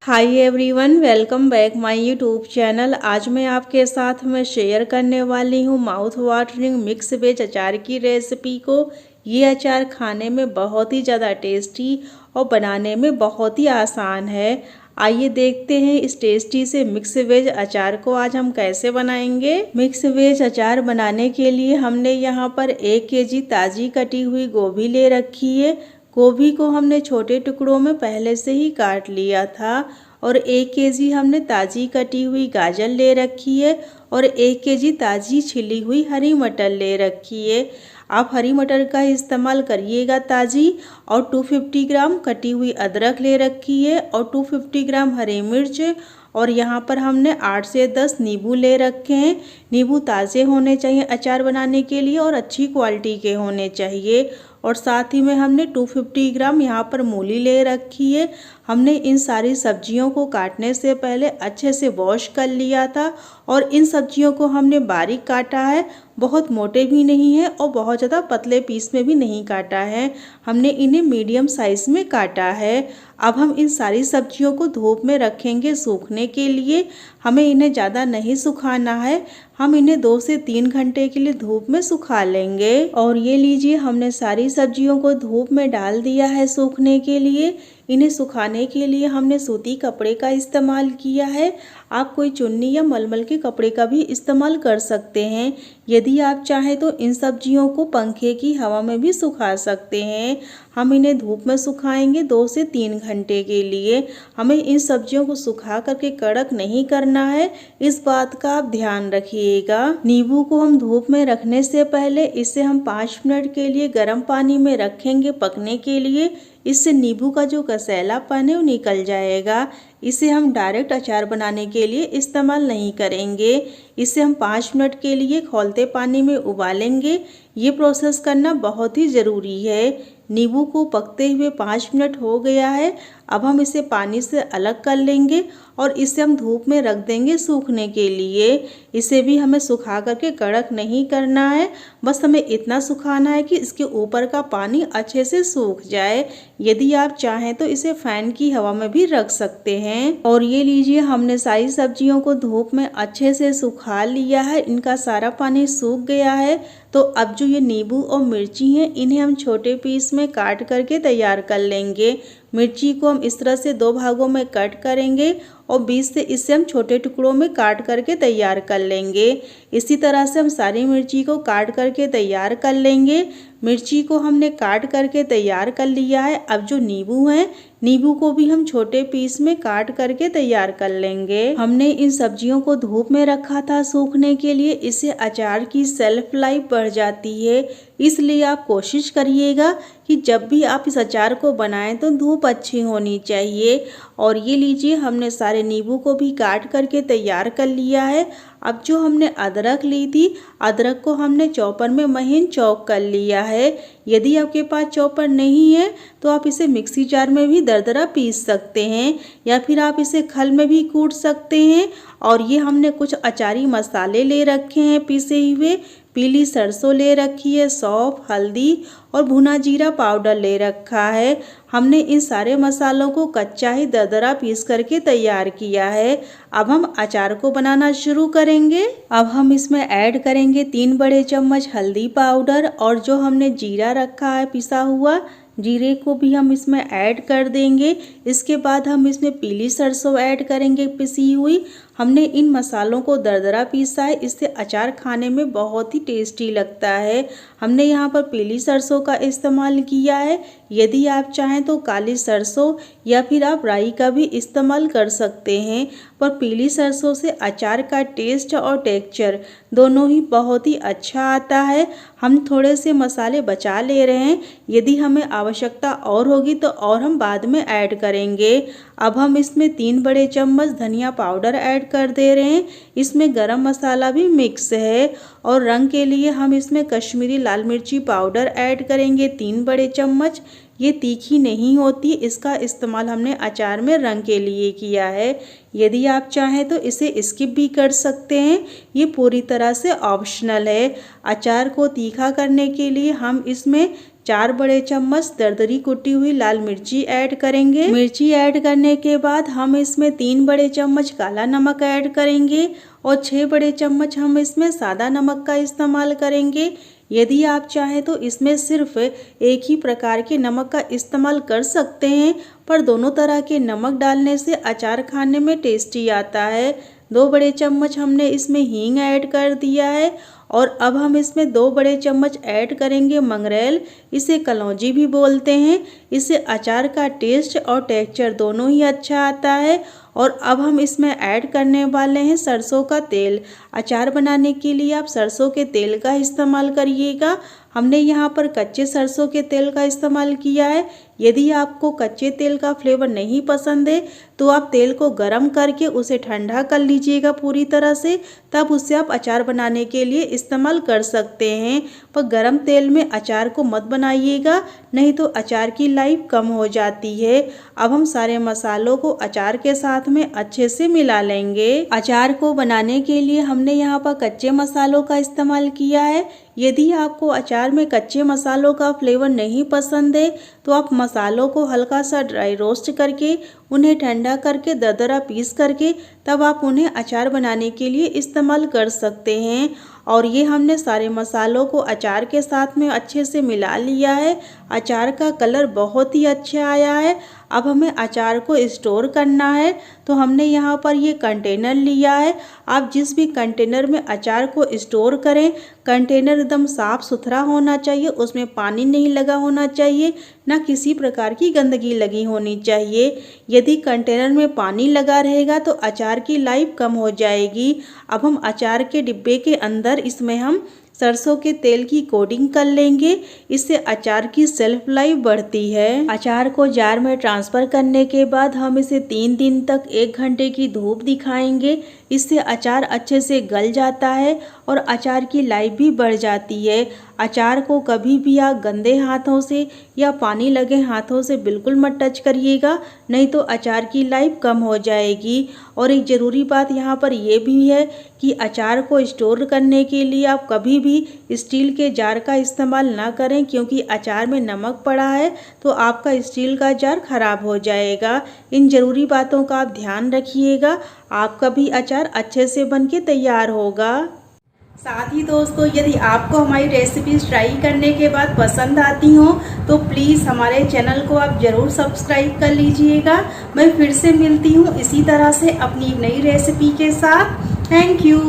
Hi everyone, welcome back my YouTube channel. आज मैं आपके साथ में शेयर करने वाली हूँ माउथ वाटरिंग मिक्स वेज अचार की रेसिपी को। ये अचार खाने में बहुत ही ज़्यादा टेस्टी और बनाने में बहुत ही आसान है। आइए देखते हैं इस टेस्टी से मिक्स वेज अचार को आज हम कैसे बनाएंगे। मिक्स वेज अचार बनाने के लिए हमने यहाँ पर 1 केजी ताज़ी कटी हुई गोभी ले रखी है। गोभी को हमने छोटे टुकड़ों में पहले से ही काट लिया था। और 1 केजी हमने ताज़ी कटी हुई गाजर ले रखी है और 1 केजी ताज़ी छिली हुई हरी मटर ले रखी है। आप हरी मटर का इस्तेमाल करिएगा ताज़ी। और 250 ग्राम कटी हुई अदरक ले रखी है और 250 ग्राम हरी मिर्च। और यहाँ पर हमने 8 से 10 नींबू ले रखे हैं। नींबू ताज़े होने चाहिए अचार बनाने के लिए और अच्छी क्वालिटी के होने चाहिए। और साथ ही में हमने 250 ग्राम यहाँ पर मूली ले रखी है। हमने इन सारी सब्जियों को काटने से पहले अच्छे से वॉश कर लिया था और इन सब्जियों को हमने बारीक काटा है, बहुत मोटे भी नहीं है और बहुत ज़्यादा पतले पीस में भी नहीं काटा है। हमने इन्हें मीडियम साइज़ में काटा है। अब हम इन सारी सब्जियों को धूप में रखेंगे सूखने के लिए। हमें इन्हें ज़्यादा नहीं सुखाना है, हम इन्हें 2 से 3 घंटे के लिए धूप में सुखा लेंगे। और ये लीजिए, हमने सारी सब्जियों को धूप में डाल दिया है सूखने के लिए। इन्हें सुखाने के लिए हमने सूती कपड़े का इस्तेमाल किया है। आप कोई चुन्नी या मलमल के कपड़े का भी इस्तेमाल कर सकते हैं। यदि आप चाहें तो इन सब्जियों को पंखे की हवा में भी सुखा सकते हैं। हम इन्हें धूप में सुखाएंगे 2 से 3 घंटे के लिए। हमें इन सब्जियों को सुखा करके कड़क नहीं करना है, इस बात का आप ध्यान रखिएगा। नींबू को हम धूप में रखने से पहले इसे हम 5 मिनट के लिए गर्म पानी में रखेंगे पकने के लिए। इससे नींबू का जो कसैलापन है वो निकल जाएगा। इसे हम डायरेक्ट अचार बनाने के लिए इस्तेमाल नहीं करेंगे। इसे हम 5 मिनट के लिए खौलते पानी में उबालेंगे। ये प्रोसेस करना बहुत ही ज़रूरी है। नींबू को पकते हुए 5 मिनट हो गया है। अब हम इसे पानी से अलग कर लेंगे और इसे हम धूप में रख देंगे सूखने के लिए। इसे भी हमें सुखा करके कड़क नहीं करना है, बस हमें इतना सुखाना है कि इसके ऊपर का पानी अच्छे से सूख जाए। यदि आप चाहें तो इसे फैन की हवा में भी रख सकते हैं। और ये लीजिए, हमने सारी सब्जियों को धूप में अच्छे से सुखा लिया है, इनका सारा पानी सूख गया है। तो अब जो ये नींबू और मिर्ची हैं, इन्हें हम छोटे पीस में काट करके तैयार कर लेंगे। मिर्ची को हम इस तरह से 2 भागों में कट करेंगे और बीच से इसे हम छोटे टुकड़ों में काट करके तैयार कर लेंगे। इसी तरह से हम सारी मिर्ची को काट करके तैयार कर लेंगे। मिर्ची को हमने काट करके तैयार कर लिया है। अब जो नींबू है, नींबू को भी हम छोटे पीस में काट करके तैयार कर लेंगे। हमने इन सब्जियों को धूप में रखा था सूखने के लिए, इससे अचार की शेल्फ लाइफ बढ़ जाती है। इसलिए आप कोशिश करिएगा कि जब भी आप इस अचार को बनाएं तो धूप अच्छी होनी चाहिए। और ये लीजिए, हमने सारे नींबू को भी काट करके तैयार कर लिया है। अब जो हमने अदरक ली थी, अदरक को हमने चॉपर में महीन चॉप कर लिया है। यदि आपके पास चॉपर नहीं है तो आप इसे मिक्सी जार में भी दरदरा पीस सकते हैं या फिर आप इसे खल में भी कूट सकते हैं। और ये हमने कुछ अचारी मसाले ले रखे हैं पीसे हुए। पीली सरसों ले रखी है, सौंफ, हल्दी और भुना जीरा पाउडर ले रखा है। हमने इन सारे मसालों को कच्चा ही दरदरा पीस करके तैयार किया है। अब हम अचार को बनाना शुरू करेंगे। अब हम इसमें ऐड करेंगे 3 बड़े चम्मच हल्दी पाउडर और जो हमने जीरा रखा है पिसा हुआ, जीरे को भी हम इसमें ऐड कर देंगे। इसके बाद हम इसमें पीली सरसों ऐड करेंगे पिसी हुई। हमने इन मसालों को दरदरा पीसा है, इससे अचार खाने में बहुत ही टेस्टी लगता है। हमने यहाँ पर पीली सरसों का इस्तेमाल किया है। यदि आप चाहें तो काली सरसों या फिर आप राई का भी इस्तेमाल कर सकते हैं, पर पीली सरसों से अचार का टेस्ट और टेक्सचर दोनों ही बहुत ही अच्छा आता है। हम थोड़े से मसाले बचा ले रहे हैं, यदि हमें आवश्यकता और होगी तो और हम बाद में ऐड करेंगे। अब हम इसमें 3 बड़े चम्मच धनिया पाउडर ऐड कर दे रहे हैं। इसमें गरम मसाला भी मिक्स है। और रंग के लिए हम इसमें कश्मीरी लाल मिर्ची पाउडर ऐड करेंगे 3 बड़े चम्मच। ये तीखी नहीं होती, इसका इस्तेमाल हमने अचार में रंग के लिए किया है। यदि आप चाहें तो इसे स्किप भी कर सकते हैं, ये पूरी तरह से ऑप्शनल है। अचार को तीखा करने के लिए हम इसमें 4 बड़े चम्मच दरदरी कुटी हुई लाल मिर्ची ऐड करेंगे। मिर्ची ऐड करने के बाद हम इसमें 3 बड़े चम्मच काला नमक ऐड करेंगे और 6 बड़े चम्मच हम इसमें सादा नमक का इस्तेमाल करेंगे। यदि आप चाहें तो इसमें सिर्फ एक ही प्रकार के नमक का इस्तेमाल कर सकते हैं, पर दोनों तरह के नमक डालने से अचार खाने में टेस्टी आता है। 2 बड़े चम्मच हमने इसमें हींग ऐड कर दिया है और अब हम इसमें 2 बड़े चम्मच ऐड करेंगे मंगरेल। इसे कलौंजी भी बोलते हैं। इससे अचार का टेस्ट और टेक्सचर दोनों ही अच्छा आता है। और अब हम इसमें ऐड करने वाले हैं सरसों का तेल। अचार बनाने के लिए आप सरसों के तेल का इस्तेमाल करिएगा। हमने यहाँ पर कच्चे सरसों के तेल का इस्तेमाल किया है। यदि आपको कच्चे तेल का फ्लेवर नहीं पसंद है तो आप तेल को गर्म करके उसे ठंडा कर लीजिएगा पूरी तरह से, तब उससे आप अचार बनाने के लिए इस्तेमाल कर सकते हैं। पर गर्म तेल में अचार को मत बनाइएगा, नहीं तो अचार की लाइफ कम हो जाती है। अब हम सारे मसालों को अचार के साथ में अच्छे से मिला लेंगे। अचार को बनाने के लिए हमने यहाँ पर कच्चे मसालों का इस्तेमाल किया है। यदि आपको अचार में कच्चे मसालों का फ्लेवर नहीं पसंद है तो आप मसालों को हल्का सा ड्राई रोस्ट करके उन्हें ठंडा करके दरदरा पीस करके तब आप उन्हें अचार बनाने के लिए इस्तेमाल कर सकते हैं। और ये हमने सारे मसालों को अचार के साथ में अच्छे से मिला लिया है। अचार का कलर बहुत ही अच्छा आया है। अब हमें अचार को स्टोर करना है तो हमने यहाँ पर ये कंटेनर लिया है। आप जिस भी कंटेनर में अचार को स्टोर करें, कंटेनर एकदम साफ़ सुथरा होना चाहिए, उसमें पानी नहीं लगा होना चाहिए, ना किसी प्रकार की गंदगी लगी होनी चाहिए। यदि कंटेनर में पानी लगा रहेगा तो अचार की लाइफ कम हो जाएगी। अब हम अचार के डिब्बे के अंदर इसमें हम सरसों के तेल की कोटिंग कर लेंगे। इससे अचार की सेल्फ लाइफ बढ़ती है। अचार को जार में ट्रांसफ़र करने के बाद हम इसे 3 दिन तक 1 घंटे की धूप दिखाएंगे। इससे अचार अच्छे से गल जाता है और अचार की लाइफ भी बढ़ जाती है। अचार को कभी भी आप गंदे हाथों से या पानी लगे हाथों से बिल्कुल मत टच करिएगा, नहीं तो अचार की लाइफ कम हो जाएगी। और एक ज़रूरी बात यहाँ पर यह भी है कि अचार को स्टोर करने के लिए आप कभी भी स्टील के जार का इस्तेमाल ना करें, क्योंकि अचार में नमक पड़ा है तो आपका स्टील का जार खराब हो जाएगा। इन ज़रूरी बातों का आप ध्यान रखिएगा, आपका भी अचार अच्छे से बनके तैयार होगा। साथ ही दोस्तों, यदि आपको हमारी रेसिपीज ट्राई करने के बाद पसंद आती हो तो प्लीज़ हमारे चैनल को आप ज़रूर सब्सक्राइब कर लीजिएगा। मैं फिर से मिलती हूँ इसी तरह से अपनी एक नई रेसिपी के साथ। Thank you.